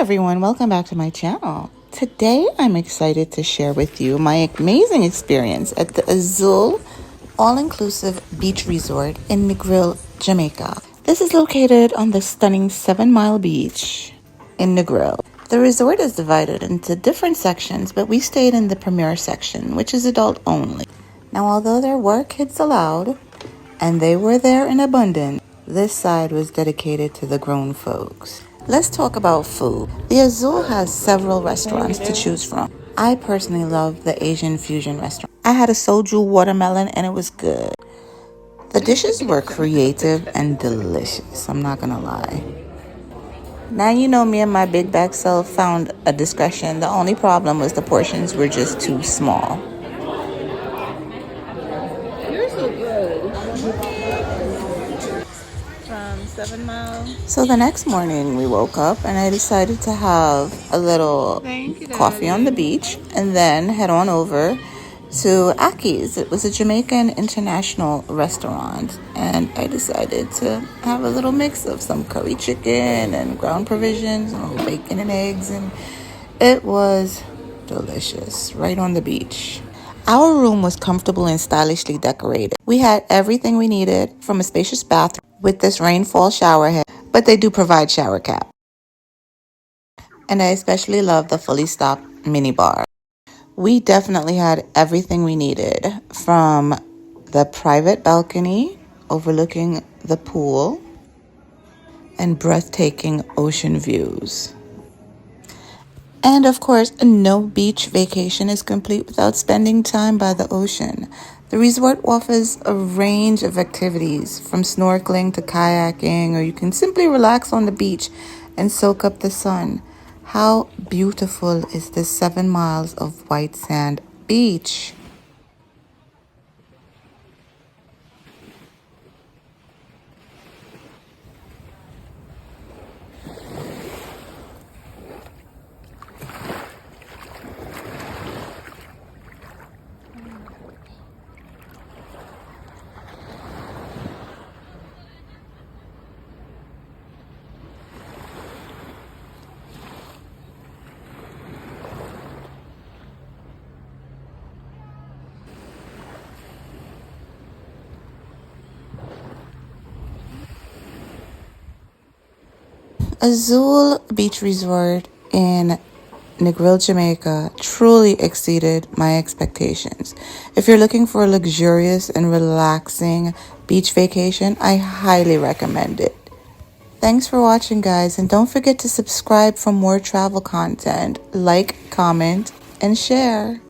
everyone, welcome back to my channel. Today I'm excited to share with you my amazing experience at the Azul all-inclusive beach resort in Negril, Jamaica. This is located on the stunning 7-mile beach in Negril. The resort is divided into different sections, but we stayed in the premier section, which is adult only. Now, although there were kids allowed, and they were there in abundance, this side was dedicated to the grown folks. Let's talk about food. The Azul has several restaurants to choose from. I personally love the Asian fusion restaurant. I had a soju watermelon and it was good. The dishes were creative and delicious, I'm not gonna lie. Now you know me and my big bag self found a discretion. The only problem was the portions were just too small. You're so good. From 7 Mile. So the next morning we woke up and I decided to have a little coffee on the beach and then head on over to Aki's. It was a Jamaican international restaurant and I decided to have a little mix of some curry chicken and ground provisions and bacon and eggs, and it was delicious right on the beach. Our room was comfortable and stylishly decorated. We had everything we needed, from a spacious bathroom with this rainfall shower head, but they do provide shower cap. And I especially love the fully stocked mini bar. We definitely had everything we needed, from the private balcony overlooking the pool and breathtaking ocean views. And of course, no beach vacation is complete without spending time by the ocean. The resort offers a range of activities, from snorkeling to kayaking, or you can simply relax on the beach and soak up the sun. How beautiful is this 7 miles of white sand beach? Azul Beach Resort in Negril, Jamaica truly exceeded my expectations. If you're looking for a luxurious and relaxing beach vacation, I highly recommend it. Thanks for watching, guys, and don't forget to subscribe for more travel content. Like, comment, and share.